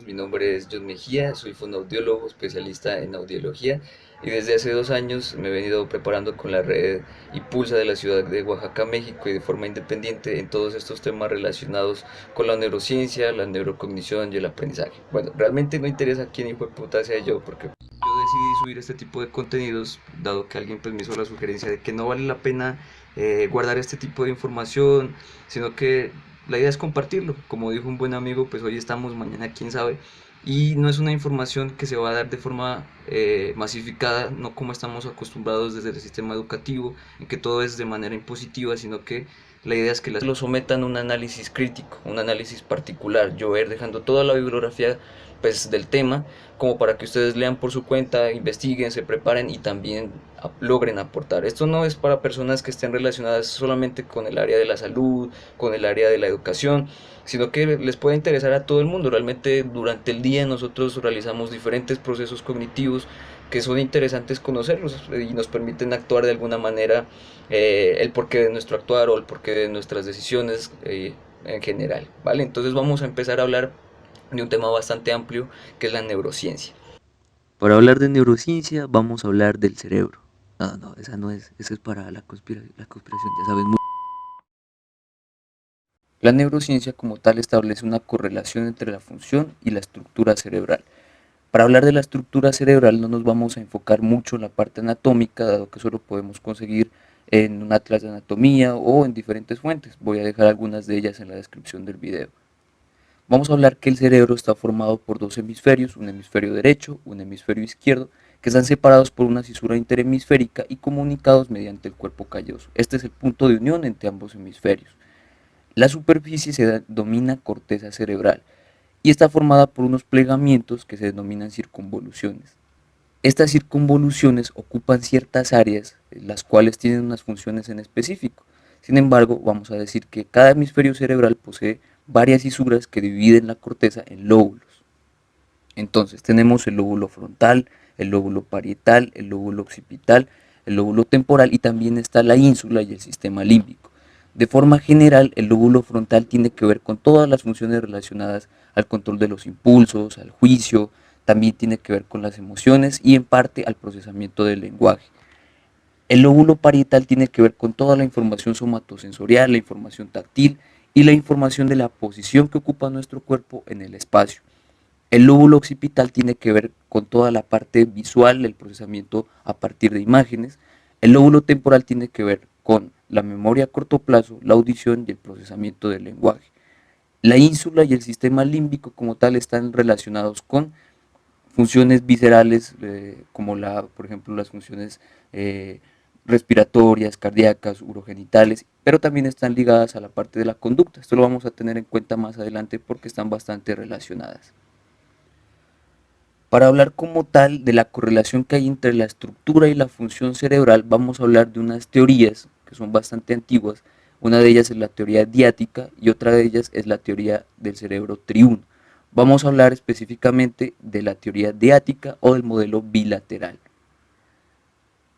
Mi nombre es John Mejía, soy fonoaudiólogo, especialista en audiología y desde hace 2 años me he venido preparando con la red Impulsa de la ciudad de Oaxaca, México y de forma independiente en todos estos temas relacionados con la neurociencia, la neurocognición y el aprendizaje. Bueno, realmente no interesa quién hijo de puta sea yo porque yo decidí subir este tipo de contenidos dado que alguien pues me hizo la sugerencia de que no vale la pena guardar este tipo de información, sino que la idea es compartirlo. Como dijo un buen amigo, pues hoy estamos, mañana quién sabe. Y no es una información que se va a dar de forma masificada, no como estamos acostumbrados desde el sistema educativo, en que todo es de manera impositiva, sino que la idea es que lo sometan a un análisis crítico, un análisis particular, yo ver dejando toda la bibliografía pues, del tema, como para que ustedes lean por su cuenta, investiguen, se preparen y también logren aportar. Esto no es para personas que estén relacionadas solamente con el área de la salud, con el área de la educación, sino que les puede interesar a todo el mundo. Realmente durante el día nosotros realizamos diferentes procesos cognitivos que son interesantes conocerlos y nos permiten actuar de alguna manera, el porqué de nuestro actuar o el porqué de nuestras decisiones en general, ¿vale? Entonces vamos a empezar a hablar de un tema bastante amplio que es la neurociencia. Para hablar de neurociencia vamos a hablar del cerebro. No, esa no es, esa es para la conspiración, ya sabes. La neurociencia como tal establece una correlación entre la función y la estructura cerebral. Para hablar de la estructura cerebral no nos vamos a enfocar mucho en la parte anatómica, dado que eso lo podemos conseguir en un atlas de anatomía o en diferentes fuentes. Voy a dejar algunas de ellas en la descripción del video. Vamos a hablar que el cerebro está formado por dos hemisferios, un hemisferio derecho, un hemisferio izquierdo, que están separados por una cisura interhemisférica y comunicados mediante el cuerpo calloso. Este es el punto de unión entre ambos hemisferios. La superficie se denomina corteza cerebral y está formada por unos plegamientos que se denominan circunvoluciones. Estas circunvoluciones ocupan ciertas áreas, las cuales tienen unas funciones en específico. Sin embargo, vamos a decir que cada hemisferio cerebral posee varias fisuras que dividen la corteza en lóbulos. Entonces tenemos el lóbulo frontal, el lóbulo parietal, el lóbulo occipital, el lóbulo temporal y también está la ínsula y el sistema límbico. De forma general, el lóbulo frontal tiene que ver con todas las funciones relacionadas al control de los impulsos, al juicio, también tiene que ver con las emociones y en parte al procesamiento del lenguaje. El lóbulo parietal tiene que ver con toda la información somatosensorial, la información táctil y la información de la posición que ocupa nuestro cuerpo en el espacio. El lóbulo occipital tiene que ver con toda la parte visual, el procesamiento a partir de imágenes. El lóbulo temporal tiene que ver con la memoria a corto plazo, la audición y el procesamiento del lenguaje. La ínsula y el sistema límbico como tal están relacionados con funciones viscerales, como por ejemplo las funciones eh, respiratorias, cardíacas, urogenitales, pero también están ligadas a la parte de la conducta. Esto lo vamos a tener en cuenta más adelante porque están bastante relacionadas. Para hablar como tal de la correlación que hay entre la estructura y la función cerebral, vamos a hablar de unas teorías que son bastante antiguas. Una de ellas es la teoría diática y otra de ellas es la teoría del cerebro triuno. Vamos a hablar específicamente de la teoría diática o del modelo bilateral.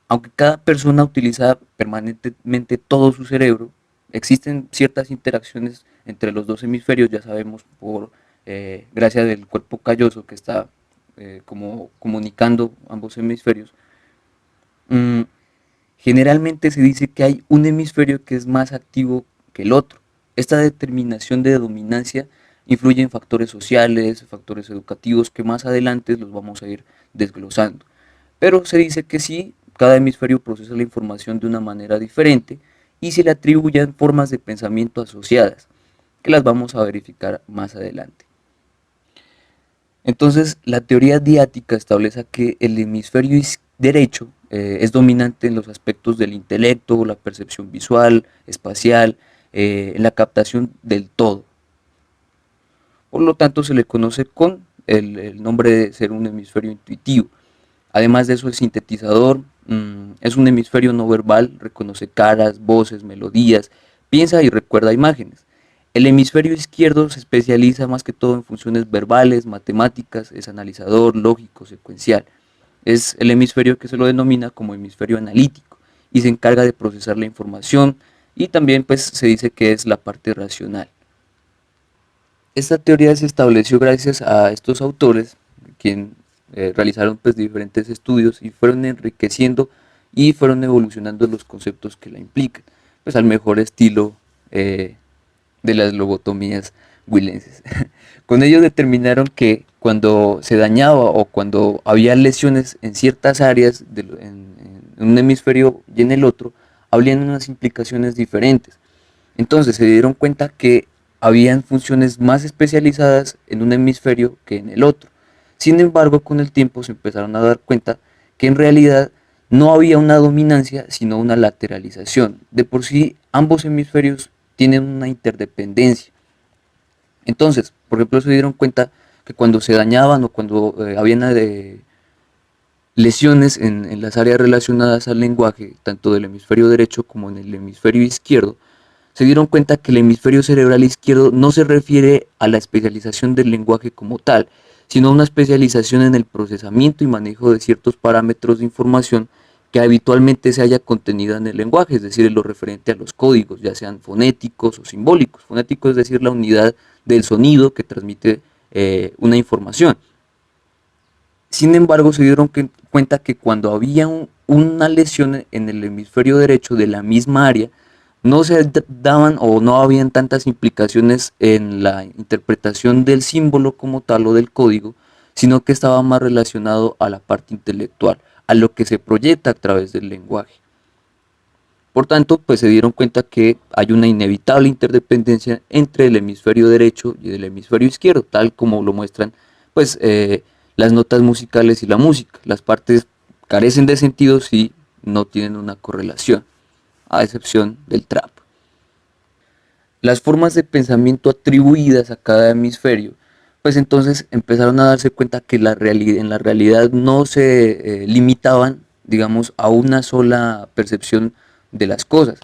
Aunque cada persona utiliza permanentemente todo su cerebro, existen ciertas interacciones entre los dos hemisferios, ya sabemos por gracia del cuerpo calloso que está como comunicando ambos hemisferios. Mm, Generalmente se dice que hay un hemisferio que es más activo que el otro. Esta determinación de dominancia influye en factores sociales, factores educativos que más adelante los vamos a ir desglosando. Pero se dice que sí, cada hemisferio procesa la información de una manera diferente y se le atribuyen formas de pensamiento asociadas, que las vamos a verificar más adelante. Entonces, la teoría diática establece que el hemisferio derecho es dominante en los aspectos del intelecto, la percepción visual, espacial, en la captación del todo. Por lo tanto, se le conoce con el nombre de ser un hemisferio intuitivo. Además de eso, el sintetizador es un hemisferio no verbal, reconoce caras, voces, melodías, piensa y recuerda imágenes. El hemisferio izquierdo se especializa más que todo en funciones verbales, matemáticas, es analizador, lógico, secuencial. Es el hemisferio que se lo denomina como hemisferio analítico y se encarga de procesar la información y también pues se dice que es la parte racional. Esta teoría se estableció gracias a estos autores, quienes realizaron pues diferentes estudios y fueron enriqueciendo y fueron evolucionando los conceptos que la implican, pues al mejor estilo eh, de las lobotomías huilenses. Con ello determinaron que cuando se dañaba o cuando había lesiones en ciertas áreas en un hemisferio y en el otro, habrían unas implicaciones diferentes. Entonces se dieron cuenta que habían funciones más especializadas en un hemisferio que en el otro. Sin embargo, con el tiempo se empezaron a dar cuenta que en realidad no había una dominancia, sino una lateralización. De por sí, ambos hemisferios tienen una interdependencia. Entonces, por ejemplo, se dieron cuenta que cuando se dañaban o cuando habían lesiones en las áreas relacionadas al lenguaje, tanto del hemisferio derecho como en el hemisferio izquierdo, se dieron cuenta que el hemisferio cerebral izquierdo no se refiere a la especialización del lenguaje como tal, sino a una especialización en el procesamiento y manejo de ciertos parámetros de información que habitualmente se haya contenida en el lenguaje, es decir, en lo referente a los códigos, ya sean fonéticos o simbólicos. Fonético es decir, la unidad del sonido que transmite una información. Sin embargo, se dieron cuenta que cuando había una lesión en el hemisferio derecho de la misma área, no se daban o no habían tantas implicaciones en la interpretación del símbolo como tal o del código, sino que estaba más relacionado a la parte intelectual, a lo que se proyecta a través del lenguaje. Por tanto, pues se dieron cuenta que hay una inevitable interdependencia entre el hemisferio derecho y el hemisferio izquierdo, tal como lo muestran pues las notas musicales y la música. Las partes carecen de sentido si no tienen una correlación, a excepción del trap. Las formas de pensamiento atribuidas a cada hemisferio, pues entonces empezaron a darse cuenta que en la realidad no se limitaban, digamos, a una sola percepción de las cosas.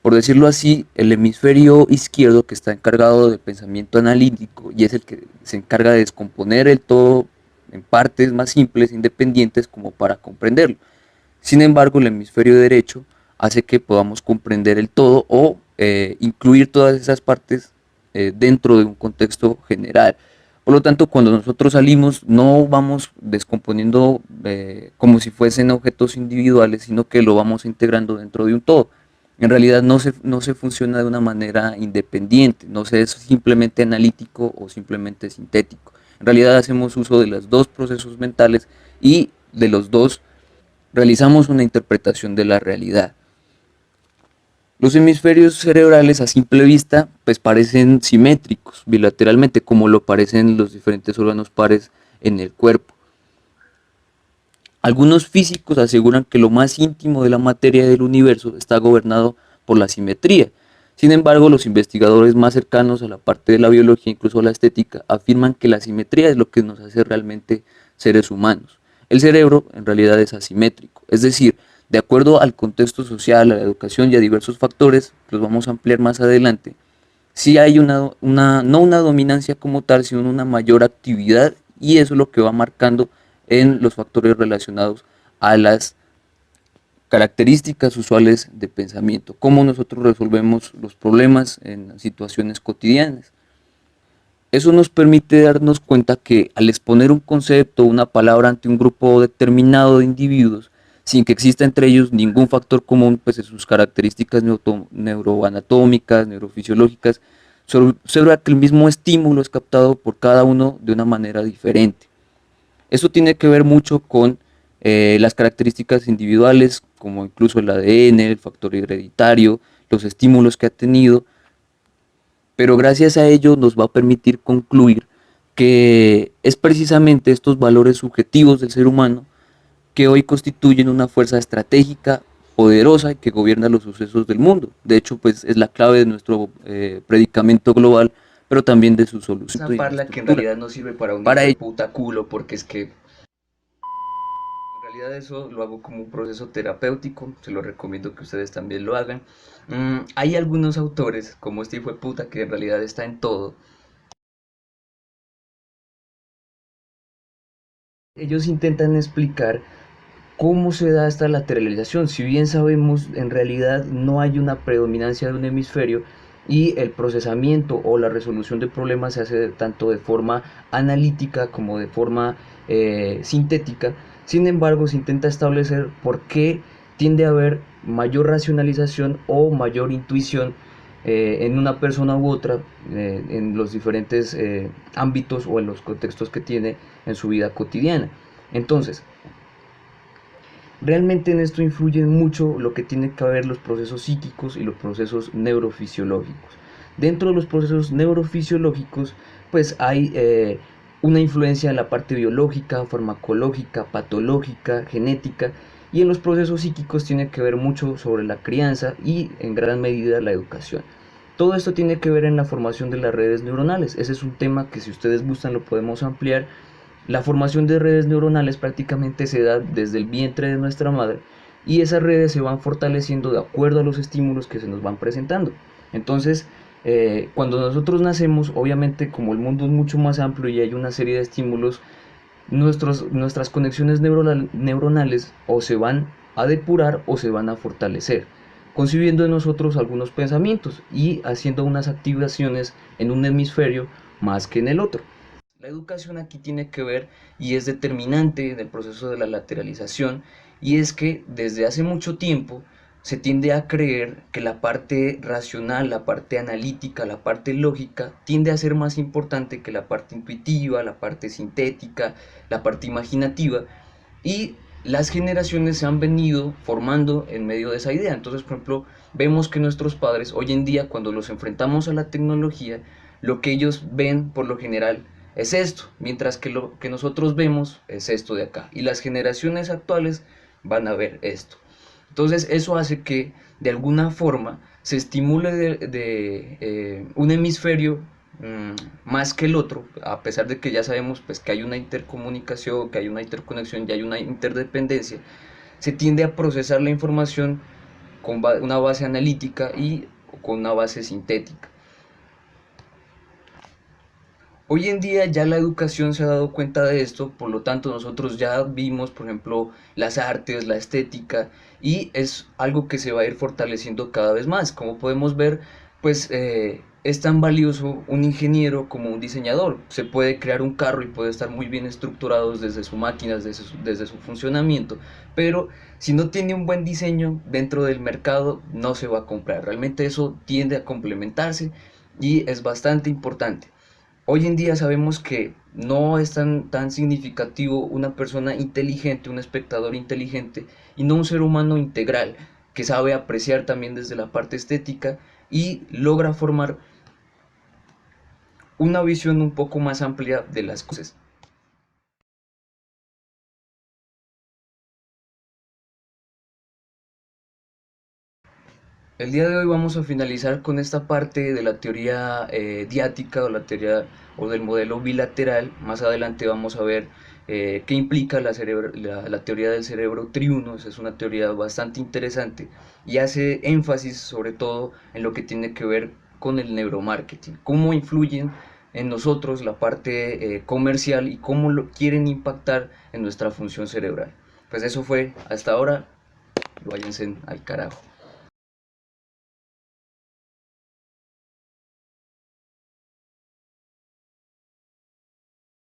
Por decirlo así, el hemisferio izquierdo, que está encargado de pensamiento analítico y es el que se encarga de descomponer el todo en partes más simples, independientes, como para comprenderlo. Sin embargo, el hemisferio derecho hace que podamos comprender el todo o incluir todas esas partes dentro de un contexto general. Por lo tanto, cuando nosotros salimos, no vamos descomponiendo como si fuesen objetos individuales, sino que lo vamos integrando dentro de un todo. En realidad no se funciona de una manera independiente, no se es simplemente analítico o simplemente sintético. En realidad hacemos uso de los dos procesos mentales y de los dos realizamos una interpretación de la realidad. Los hemisferios cerebrales a simple vista pues parecen simétricos bilateralmente como lo parecen los diferentes órganos pares en el cuerpo. Algunos físicos aseguran que lo más íntimo de la materia del universo está gobernado por la simetría. Sin embargo, los investigadores más cercanos a la parte de la biología, incluso a la estética, afirman que la simetría es lo que nos hace realmente seres humanos. El cerebro en realidad es asimétrico, es decir, de acuerdo al contexto social, a la educación y a diversos factores, los vamos a ampliar más adelante, sí hay no una dominancia como tal, sino una mayor actividad y eso es lo que va marcando en los factores relacionados a las características usuales de pensamiento, cómo nosotros resolvemos los problemas en situaciones cotidianas. Eso nos permite darnos cuenta que al exponer un concepto o una palabra ante un grupo determinado de individuos, sin que exista entre ellos ningún factor común, pues en sus características neuroanatómicas, neurofisiológicas, se observa que el mismo estímulo es captado por cada uno de una manera diferente. Eso tiene que ver mucho con las características individuales, como incluso el ADN, el factor hereditario, los estímulos que ha tenido, pero gracias a ello nos va a permitir concluir que es precisamente estos valores subjetivos del ser humano que hoy constituyen una fuerza estratégica poderosa y que gobierna los sucesos del mundo. De hecho, pues es la clave de nuestro predicamento global, pero también de su solución Esa y de la parla que en estructura. realidad no sirve para un Para hijo de ello, puta culo, porque es que en realidad eso lo hago como un proceso terapéutico, se lo recomiendo que ustedes también lo hagan. Hay algunos autores, como este hijo de puta, que en realidad está en todo. Ellos intentan explicar cómo se da esta lateralización. Si bien sabemos, en realidad no hay una predominancia de un hemisferio, y el procesamiento o la resolución de problemas se hace tanto de forma analítica como de forma sintética. Sin embargo, se intenta establecer por qué tiende a haber mayor racionalización o mayor intuición en una persona u otra, en los diferentes ámbitos o en los contextos que tiene en su vida cotidiana. Entonces, realmente en esto influyen mucho lo que tiene que ver los procesos psíquicos y los procesos neurofisiológicos. Dentro de los procesos neurofisiológicos, pues hay una influencia en la parte biológica, farmacológica, patológica, genética, y en los procesos psíquicos tiene que ver mucho sobre la crianza y en gran medida la educación. Todo esto tiene que ver en la formación de las redes neuronales. Ese es un tema que, si ustedes gustan, lo podemos ampliar. La formación de redes neuronales prácticamente se da desde el vientre de nuestra madre, y esas redes se van fortaleciendo de acuerdo a los estímulos que se nos van presentando. Entonces, cuando nosotros nacemos, obviamente como el mundo es mucho más amplio y hay una serie de estímulos, nuestras conexiones neuronales o se van a depurar o se van a fortalecer, concibiendo en nosotros algunos pensamientos y haciendo unas activaciones en un hemisferio más que en el otro. La educación aquí tiene que ver y es determinante en el proceso de la lateralización, y es que desde hace mucho tiempo se tiende a creer que la parte racional, la parte analítica, la parte lógica tiende a ser más importante que la parte intuitiva, la parte sintética, la parte imaginativa, y las generaciones se han venido formando en medio de esa idea. Entonces, por ejemplo, vemos que nuestros padres hoy en día, cuando los enfrentamos a la tecnología, lo que ellos ven por lo general es esto, mientras que lo que nosotros vemos es esto de acá, y las generaciones actuales van a ver esto. Entonces eso hace que de alguna forma se estimule un hemisferio más que el otro, a pesar de que ya sabemos pues que hay una intercomunicación, que hay una interconexión y hay una interdependencia. Se tiende a procesar la información con una base analítica y con una base sintética. Hoy en día ya la educación se ha dado cuenta de esto, por lo tanto nosotros ya vimos, por ejemplo, las artes, la estética, y es algo que se va a ir fortaleciendo cada vez más. Como podemos ver, pues es tan valioso un ingeniero como un diseñador. Se puede crear un carro y puede estar muy bien estructurado desde sus máquinas, desde su funcionamiento, pero si no tiene un buen diseño dentro del mercado, no se va a comprar. Realmente eso tiende a complementarse y es bastante importante. Hoy en día sabemos que no es tan significativo una persona inteligente, un espectador inteligente, y no un ser humano integral que sabe apreciar también desde la parte estética y logra formar una visión un poco más amplia de las cosas. El día de hoy vamos a finalizar con esta parte de la teoría diática, o la teoría o del modelo bilateral. Más adelante vamos a ver qué implica la teoría del cerebro triuno. Esa es una teoría bastante interesante y hace énfasis sobre todo en lo que tiene que ver con el neuromarketing, cómo influyen en nosotros la parte comercial y cómo lo quieren impactar en nuestra función cerebral. Pues eso fue hasta ahora, váyanse al carajo.